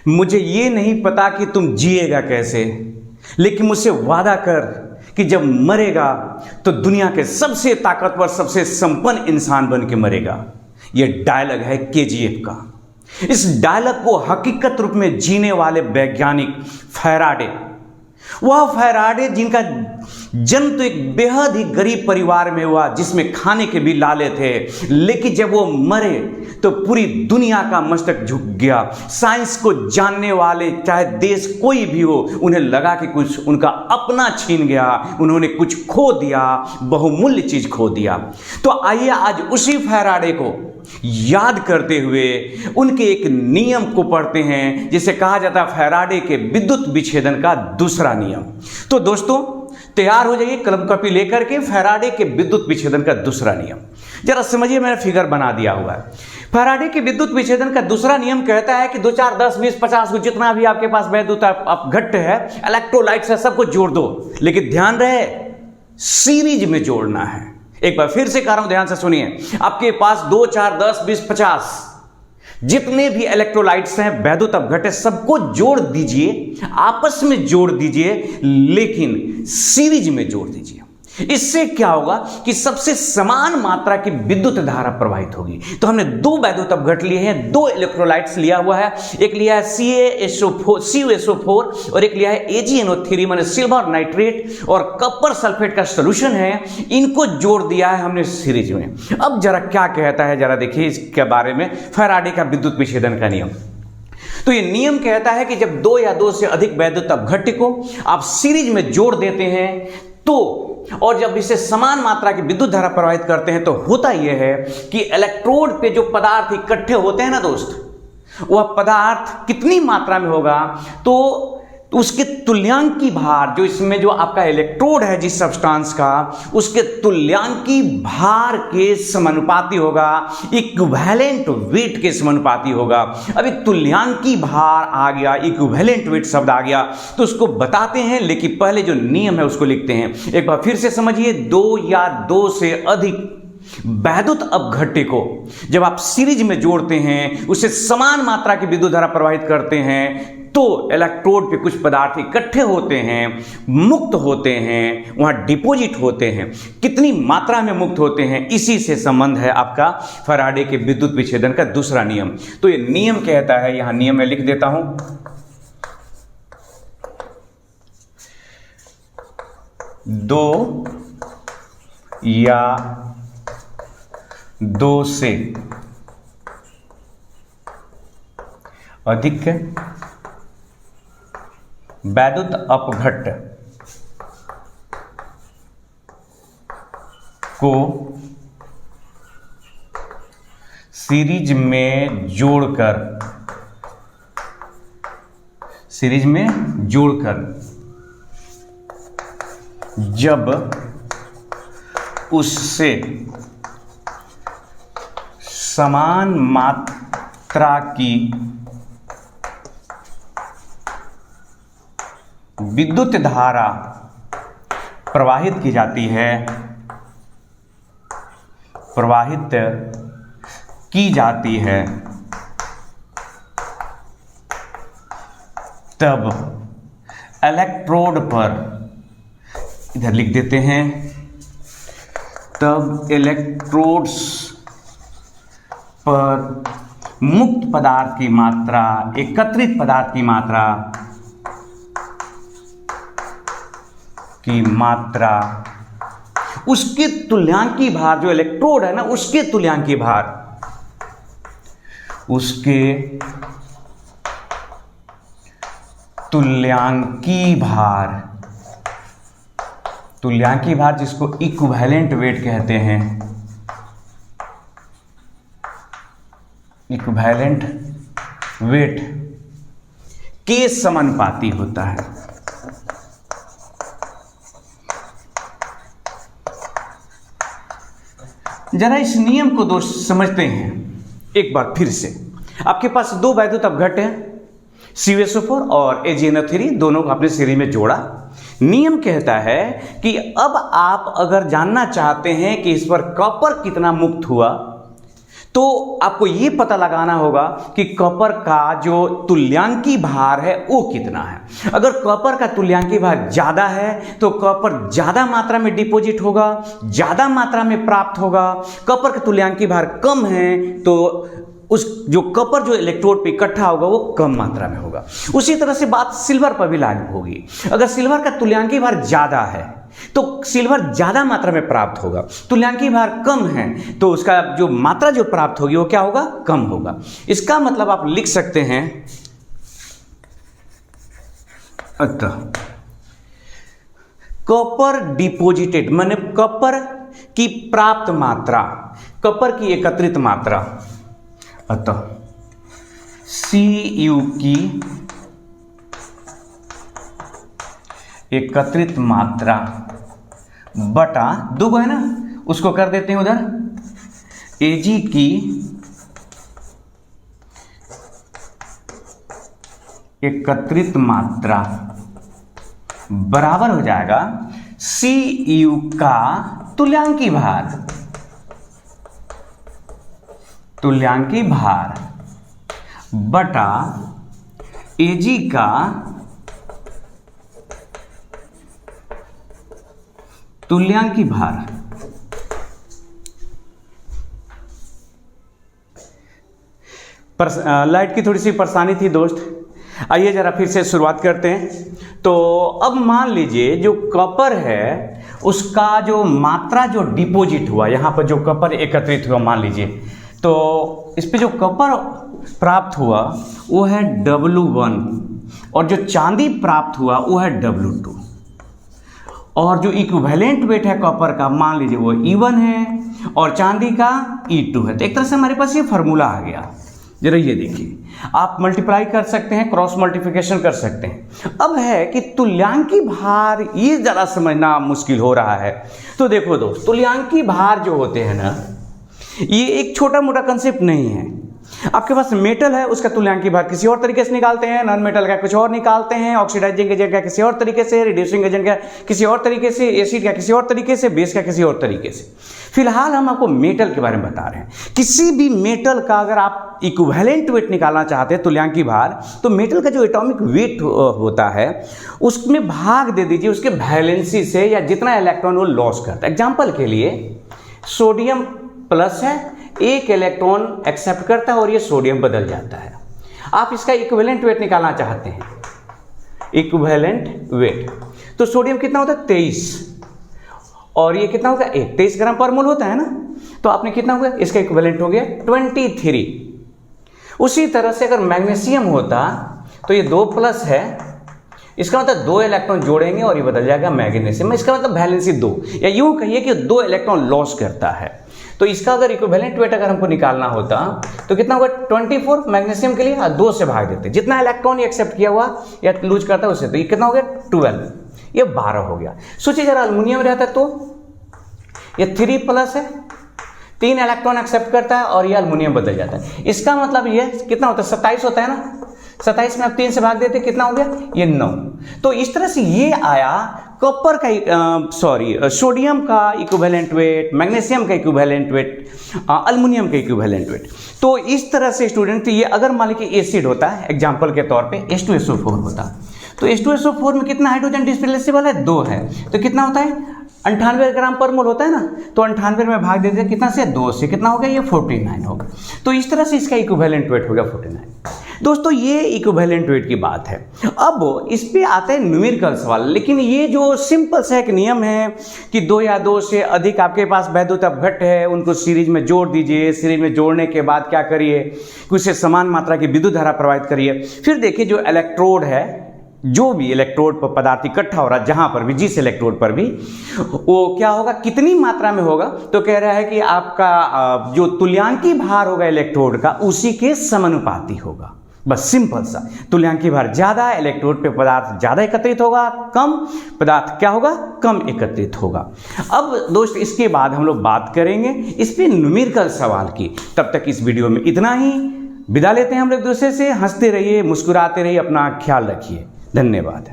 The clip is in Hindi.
मुझे ये नहीं पता कि तुम जिएगा कैसे, लेकिन मुझसे वादा कर कि जब मरेगा तो दुनिया के सबसे ताकतवर, सबसे संपन्न इंसान बन के मरेगा। यह डायलॉग है केजीएफ का। इस डायलॉग को हकीकत रूप में जीने वाले वैज्ञानिक फैराडे, वह फैराडे जिनका जन्म तो एक बेहद ही गरीब परिवार में हुआ, जिसमें खाने के भी लाले थे, लेकिन जब वो मरे तो पूरी दुनिया का मस्तक झुक गया। साइंस को जानने वाले चाहे देश कोई भी हो, उन्हें लगा कि कुछ उनका अपना छीन गया, उन्होंने कुछ खो दिया, बहुमूल्य चीज खो दिया। तो आइए आज उसी फैराडे को याद करते हुए उनके एक नियम को पढ़ते हैं, जिसे कहा जाता है फैराडे के विद्युत विच्छेदन का दूसरा नियम। तो दोस्तों तैयार हो जाइए कलम कॉपी लेकर के। फैराडे के विद्युत विच्छेदन का दूसरा नियम जरा समझिए, मैंने फिगर बना दिया हुआ है। फैराडे के विद्युत विच्छेदन का दूसरा नियम कहता है कि 2 4 10 20 50 को जितना भी आपके पास वैद्युत अपघट्ट है, इलेक्ट्रोलाइट्स है, सबको जोड़ दो, लेकिन ध्यान रहे सीरीज में जोड़ना है। एक बार फिर से कह रहा हूं, ध्यान से सुनिए। आपके पास 2 4 10 20 50 जितने भी इलेक्ट्रोलाइट्स हैं, वैद्युत अपघट्ट है, सबको जोड़ दीजिए, आपस में जोड़ दीजिए, लेकिन सीरीज में जोड़ दीजिए। इससे क्या होगा कि सबसे समान मात्रा की विद्युत धारा प्रवाहित होगी। तो हमने 2 वैद्युत अपघट्ट लिए हैं, 2 इलेक्ट्रोलाइट्स लिया हुआ है। एक लिया है CuSO4 और एक लिया है AgNO3 माने सिल्वर नाइट्रेट और कॉपर सल्फेट का सॉल्यूशन है। इनको जोड़ दिया है हमने सीरीज में। अब जरा क्या कहता है, जरा देखिए इसके बारे में, फैराडे का विद्युत विच्छेदन का नियम। तो ये नियम कहता है कि जब 2 या 2 से अधिक वैद्युत अपघट्ट को आप सीरीज में जोड़ देते हैं तो, और जब इसे समान मात्रा की विद्युत धारा प्रवाहित करते हैं, तो होता यह है कि इलेक्ट्रोड पे जो पदार्थ इकट्ठे होते हैं ना दोस्त, वह पदार्थ कितनी मात्रा में होगा, तो उसके तुल्यांकी भार, जो इसमें जो आपका इलेक्ट्रोड है जिस सब्सटेंस का, उसके तुल्यांकी भार के समानुपाती होगा, इक्विवेलेंट वेट के समानुपाती होगा। अभी तुल्यांकी भार आ गया, इक्विवेलेंट वेट शब्द आ गया, तो उसको बताते हैं, लेकिन पहले जो नियम है उसको लिखते हैं। एक बार फिर से समझिए, 2 या 2 से अधिक वैद्युत अपघट्ट को जब आप सीरीज में जोड़ते हैं, उससे समान मात्रा की विद्युत धारा प्रवाहित करते हैं, तो इलेक्ट्रोड पे कुछ पदार्थ इकट्ठे होते हैं, मुक्त होते हैं, वहां डिपॉजिट होते हैं। कितनी मात्रा में मुक्त होते हैं, इसी से संबंध है आपका फैराडे के विद्युत विच्छेदन का दूसरा नियम। तो ये नियम कहता है, यहां नियम में लिख देता हूं, दो या 2 से अधिक वैद्युत अपघट्ट को सीरीज में जोड़कर जब उससे समान मात्रा की विद्युत धारा प्रवाहित की जाती है, तब इलेक्ट्रोड पर, इधर लिख देते हैं, तब इलेक्ट्रोड्स पर मुक्त पदार्थ की मात्रा, एकत्रित पदार्थ की मात्रा उसके तुल्यांकी भार, जो इलेक्ट्रोड है ना, उसके तुल्यांकी भार जिसको इक्विवेलेंट वेट कहते हैं, इक्विवेलेंट वेट के समानुपाती होता है। जरा इस नियम को दोस्त समझते हैं एक बार फिर से। आपके पास 2 वैद्युत अपघट्ट हैं, CuSO4 और AgNO3, दोनों को आपने सीरीज में जोड़ा। नियम कहता है कि अब आप अगर जानना चाहते हैं कि इस पर कॉपर कितना मुक्त हुआ, तो आपको यह पता लगाना होगा कि कॉपर का जो तुल्यांकी भार है वो कितना है। अगर कॉपर का तुल्यांकी भार ज्यादा है तो कॉपर ज्यादा मात्रा में डिपॉजिट होगा, ज्यादा मात्रा में प्राप्त होगा। कॉपर का तुल्यांकी भार कम है तो उस जो कॉपर जो इलेक्ट्रोड पे इकट्ठा होगा वो कम मात्रा में होगा। उसी तरह से बात सिल्वर पर भी लागू होगी। अगर सिल्वर का तुल्यांकी भार ज्यादा है तो सिल्वर ज्यादा मात्रा में प्राप्त होगा, तुल्यांकी भार कम है तो उसका जो मात्रा जो प्राप्त होगी वो क्या होगा, कम होगा। इसका मतलब आप लिख सकते हैं अतः कॉपर डिपॉजिटेड माने कॉपर की प्राप्त मात्रा, कॉपर की एकत्रित मात्रा, अतः Cu की एकत्रित मात्रा बटा दो है ना, उसको कर देते हैं उधर Ag की एकत्रित मात्रा बराबर हो जाएगा Cu का तुल्यांकी भार, तुल्यांकी भार बटा Ag का तुल्यांकी भार। लाइट की थोड़ी सी परेशानी थी दोस्त, आइए जरा फिर से शुरुआत करते हैं। तो अब मान लीजिए जो कॉपर है उसका जो मात्रा जो डिपॉजिट हुआ, यहाँ पर जो कॉपर एकत्रित हुआ मान लीजिए, तो इस पे जो कॉपर प्राप्त हुआ वो है W1 और जो चांदी प्राप्त हुआ वो है W2 और जो इक्विवेलेंट वेट है कॉपर का मान लीजिए वो E1 है और चांदी का E2 है। तो एक तरह से हमारे पास ये फार्मूला आ गया। जरा ये देखिए, आप मल्टीप्लाई कर सकते हैं, क्रॉस मल्टीप्लिकेशन कर सकते हैं। अब है कि तुल्यांकी भार, ये जरा समझना मुश्किल हो रहा है। तो देखो दोस्त, तुल्यांकी भार जो होते हैं ना, ये एक छोटा मोटा कंसेप्ट नहीं है। आपके पास मेटल है, उसका तुल्यांकी भार किसी और तरीके से निकालते हैं, नॉन मेटल का कुछ और निकालते हैं, ऑक्सीडाइजिंग एजेंट का किसी और तरीके से, रिड्यूसिंग एजेंट का किसी और तरीके से, एसिड का किसी और तरीके से, बेस का किसी और तरीके से। फिलहाल हम आपको मेटल के बारे में बता रहे हैं। किसी भी मेटल का अगर आप इक्विवेलेंट वेट निकालना चाहते हैं, तुल्यांकी भार, तो मेटल का जो एटॉमिक वेट होता है उसमें भाग दे दीजिए उसके वैलेंसी से, या जितना इलेक्ट्रॉन वो लॉस करता है। एग्जाम्पल के लिए सोडियम प्लस है, एक इलेक्ट्रॉन एक्सेप्ट करता है और ये सोडियम बदल जाता है। आप इसका इक्विवेलेंट वेट निकालना चाहते हैं, इक्विवेलेंट वेट, तो सोडियम कितना होता है 23 और ये कितना होगा 23 ग्राम पर मोल होता है ना, तो आपने कितना हो गया, इसका इक्विवेलेंट हो गया 23। उसी तरह से अगर मैग्नीशियम होता तो ये 2 प्लस है, इसका मतलब 2 इलेक्ट्रॉन जोड़ेंगे और ये बदल जाएगा मैग्नीशियम, इसका मतलब वैलेंसी 2, या यूं कहिए कि 2 इलेक्ट्रॉन लॉस करता है। तो इसका अगर इक्विवेलेंट वेट अगर हमको निकालना होता तो कितना होगा 24 मैग्नीशियम के लिए 2 से भाग देते, जितना इलेक्ट्रॉन ये एक्सेप्ट किया हुआ या लूज करता है उससे, तो ये कितना हो गया 12, ये 12 हो गया। सोचिए जरा अल्युमिनियम रहता तो ये 3 प्लस है, 3 इलेक्ट्रॉन एक्सेप्ट करता है और ये अल्युमिनियम बदल जाता है। इसका मतलब ये कितना होता है 27 होता है ना, 27 में आप 3 से भाग देते कितना हो गया, ये 9। तो इस तरह से ये आया कॉपर का सोडियम का इक्विवेलेंट वेट, मैग्नीशियम का इक्विवेलेंट वेट, अल्युमिनियम का इक्विवेलेंट वेट। तो इस तरह से स्टूडेंट, ये अगर मान लीजिए एसिड होता है, एग्जांपल के तौर पे H2SO4 होता, तो H2SO4 में कितना हाइड्रोजन डिस्प्लेसेबल है 2 है, तो कितना होता है 98 ग्राम पर मोल होता है ना, तो 98 में भाग देते हैं कितना से 2 से, कितना हो गया ये 49 होगा। तो इस तरह से इसका इक्विवेलेंट वेट हो गया 49। दोस्तों ये इक्विवेलेंट वेट की बात है। अब इस पे आता है न्यूमेरिकल सवाल, लेकिन ये जो सिंपल सा एक नियम है कि 2 या 2 से अधिक आपके पास वैद्युत अपघट्ट है, उनको सीरीज में जोड़ दीजिए, सीरीज में जोड़ने के बाद क्या करिए, कुछ समान मात्रा की विद्युत धारा प्रवाहित करिए। फिर देखिए जो इलेक्ट्रोड है, जो भी इलेक्ट्रोड पर पदार्थ इकट्ठा हो रहा है, जहां पर भी, जिस इलेक्ट्रोड पर भी, वो क्या होगा, कितनी मात्रा में होगा, तो कह रहा है कि आपका जो तुल्यांकी भार होगा इलेक्ट्रोड का उसी के समानुपाती होगा। बस सिंपल सा, तुल्यांकी भार ज्यादा, इलेक्ट्रोड पे पदार्थ ज्यादा एकत्रित होगा, कम पदार्थ क्या होगा, कम एकत्रित होगा। अब दोस्त इसके बाद हम लोग बात करेंगे इस पे न्यूमेरिकल सवाल की। तब तक इस वीडियो में इतना ही, विदा लेते हैं हम लोग दूसरे से। हंसते रहिए, मुस्कुराते रहिए, अपना ख्याल रखिए। धन्यवाद।